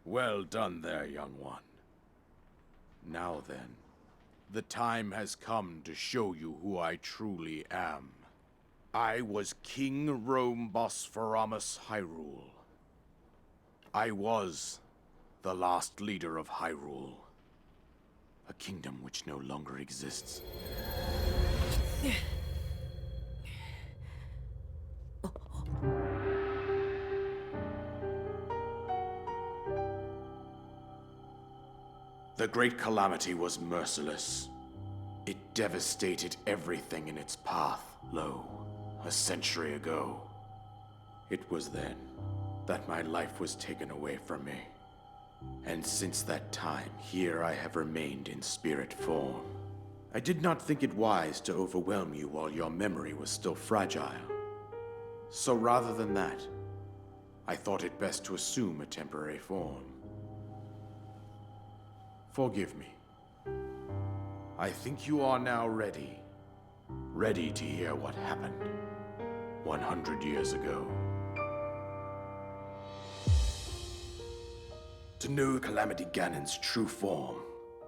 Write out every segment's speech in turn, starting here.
Well done there, young one. Now then, the time has come to show you who I truly am. I was King Rome Bosphoramos Hyrule. I was the last leader of Hyrule. A kingdom which no longer exists. The Great Calamity was merciless. It devastated everything in its path, a century ago. It was then that my life was taken away from me. And since that time, here I have remained in spirit form. I did not think it wise to overwhelm you while your memory was still fragile. So rather than that, I thought it best to assume a temporary form. Forgive me. I think you are now ready. Ready to hear what happened 100 years ago. To know Calamity Ganon's true form,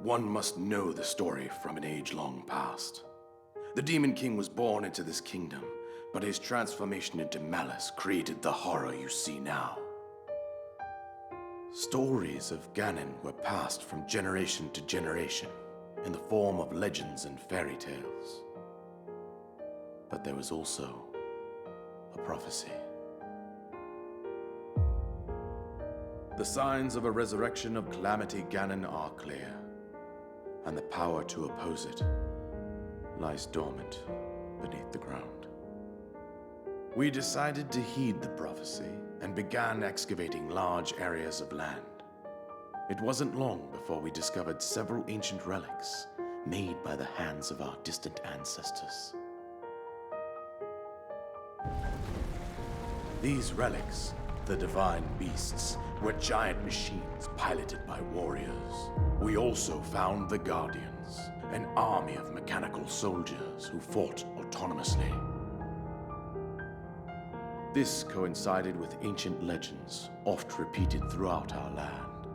one must know the story from an age long past. The Demon King was born into this kingdom, but his transformation into malice created the horror you see now. Stories of Ganon were passed from generation to generation in the form of legends and fairy tales. But there was also a prophecy. The signs of a resurrection of Calamity Ganon are clear, and the power to oppose it lies dormant beneath the ground. We decided to heed the prophecy and began excavating large areas of land. It wasn't long before we discovered several ancient relics made by the hands of our distant ancestors. These relics, the divine beasts, were giant machines piloted by warriors. We also found the Guardians, an army of mechanical soldiers who fought autonomously. This coincided with ancient legends, oft repeated throughout our land.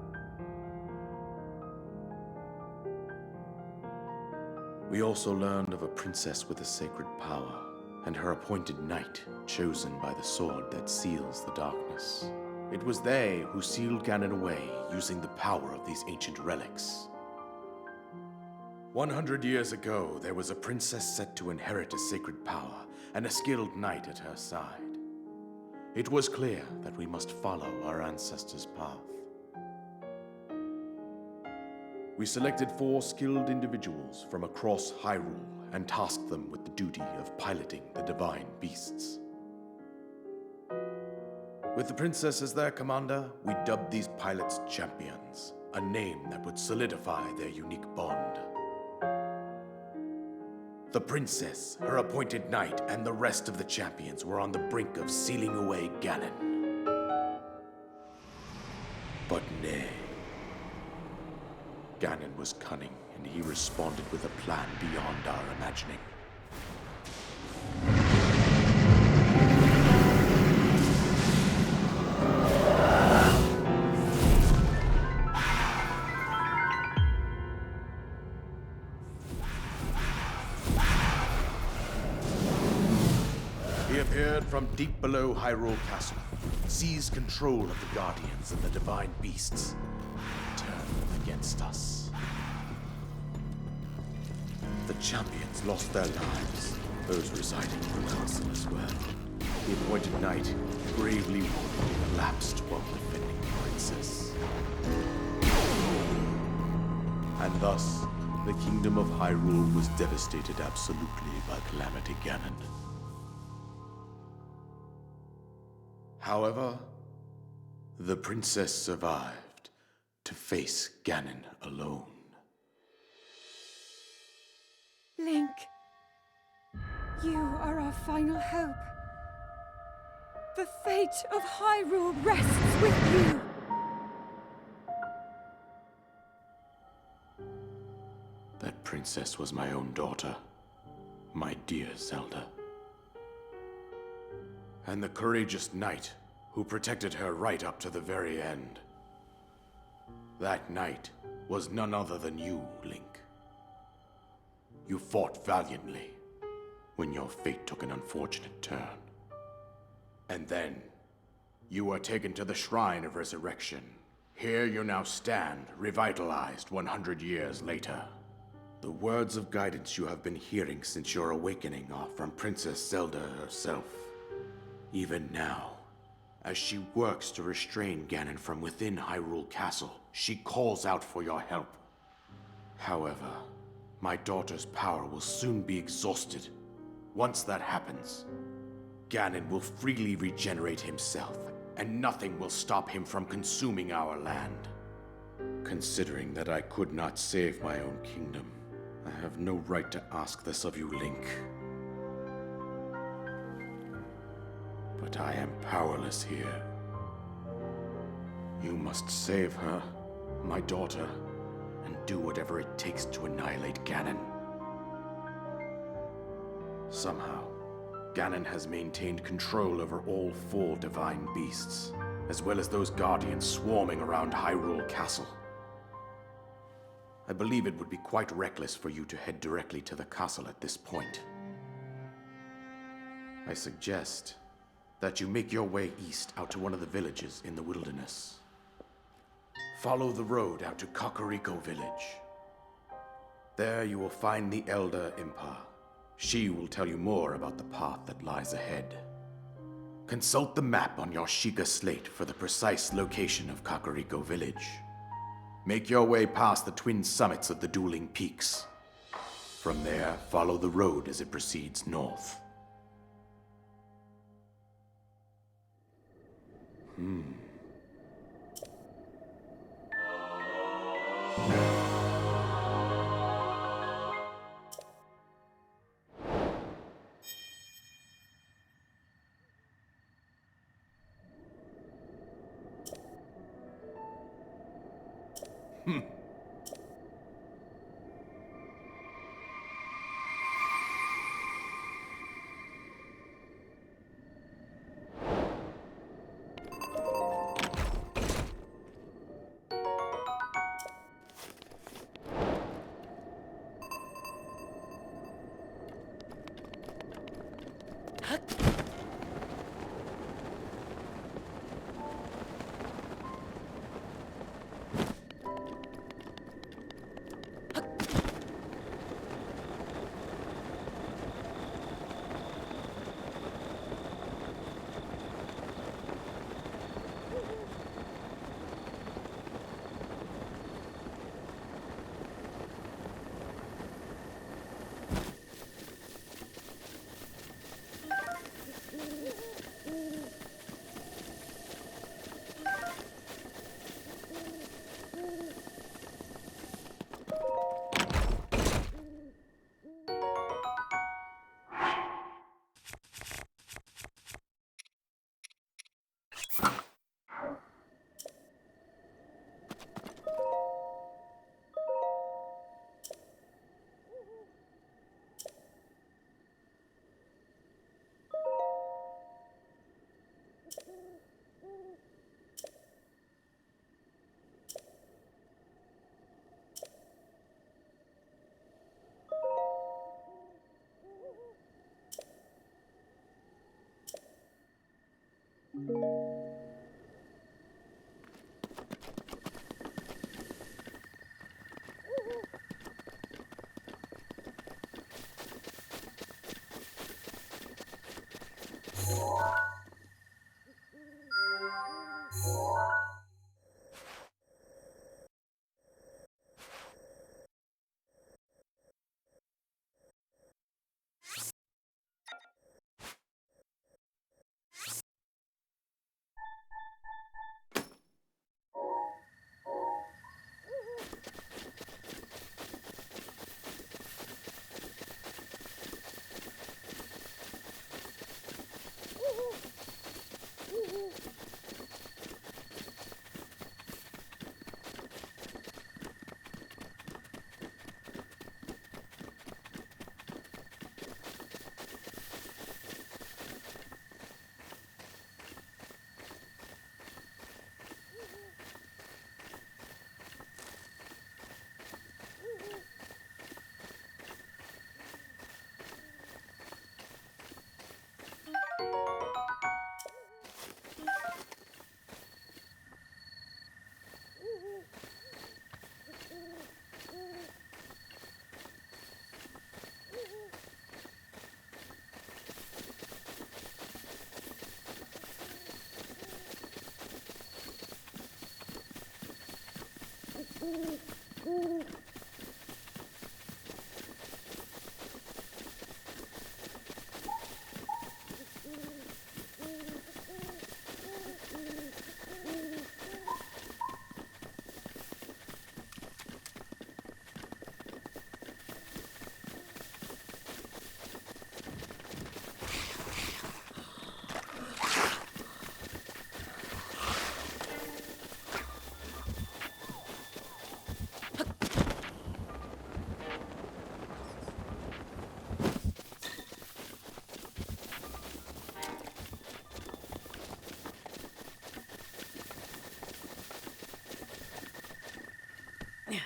We also learned of a princess with a sacred power, and her appointed knight, chosen by the sword that seals the darkness. It was they who sealed Ganon away using the power of these ancient relics. 100 years ago, there was a princess set to inherit a sacred power and a skilled knight at her side. It was clear that we must follow our ancestors' path. We selected 4 skilled individuals from across Hyrule and tasked them with the duty of piloting the divine beasts. With the princess as their commander, we dubbed these pilots champions, a name that would solidify their unique bond. The princess, her appointed knight, and the rest of the champions were on the brink of sealing away Ganon. But nay. Ganon was cunning, and he responded with a plan beyond our imagining. He appeared from deep below Hyrule Castle, seized control of the Guardians and the divine beasts, and turned them against us. The champions lost their lives, those residing in the castle as well. The appointed knight, bravely wounded, collapsed while defending the princess. And thus, the kingdom of Hyrule was devastated absolutely by Calamity Ganon. However, the princess survived to face Ganon alone. Link, you are our final hope. The fate of Hyrule rests with you. That princess was my own daughter, my dear Zelda. And the courageous knight who protected her right up to the very end. That knight was none other than you, Link. You fought valiantly when your fate took an unfortunate turn. And then, you were taken to the Shrine of Resurrection. Here you now stand, revitalized 100 years later. The words of guidance you have been hearing since your awakening are from Princess Zelda herself. Even now, as she works to restrain Ganon from within Hyrule Castle, she calls out for your help. However, my daughter's power will soon be exhausted. Once that happens, Ganon will freely regenerate himself, and nothing will stop him from consuming our land. Considering that I could not save my own kingdom, I have no right to ask this of you, Link. But I am powerless here. You must save her, my daughter, and do whatever it takes to annihilate Ganon. Somehow, Ganon has maintained control over all 4 divine beasts, as well as those guardians swarming around Hyrule Castle. I believe it would be quite reckless for you to head directly to the castle at this point. I suggest that you make your way east out to one of the villages in the wilderness. Follow the road out to Kakariko Village. There you will find the Elder Impa. She will tell you more about the path that lies ahead. Consult the map on your Sheikah slate for the precise location of Kakariko Village. Make your way past the twin summits of the dueling peaks. From there, follow the road as it proceeds north. You